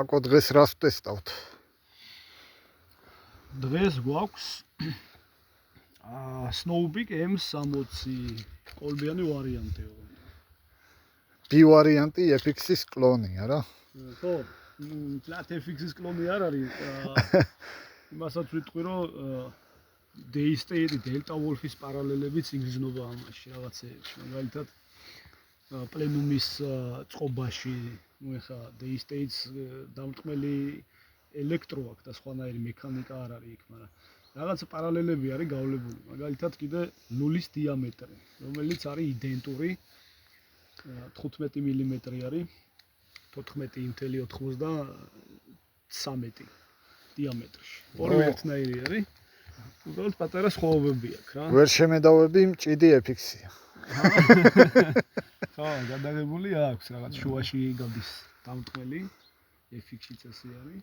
აკო დღეს რას ვტესტავთ? დღეს გვაქვს Snowpeak M60 კოლბიანი ვარიანტი. B ვარიანტი FX-ის კლონი, არა? ხო, ფლატ FX-ის კლონი არ არის. იმასაც ვიტყვი, რომ Daystate Delta Wolf-ის პარალელებიც იგრძნობა ამაში რაღაცეებში. მაგალითად, პლენუმის წყობაში, ეხა Daystate-ს დამრტყმელი ელექტრო აქვს და სხვანაირი მექანიკა არ არის იქ, მაგრამ რაღაცა პარალელები არის გავლებული. მაგალითად, კიდე ლულის დიამეტრი, რომელიც არის იდენტური 15 მმ არის, 14.93 დიამეტრში. ორივე ერთნაირი არის. უბრალოდ პატარა სხვაობები აქვს რა. ვერ შემედავები, მჭიდი FX-ია. ხო, გადაღებული აქვს რაღაც შუაში გადის დამრტყმელი FX-იც ასე არის.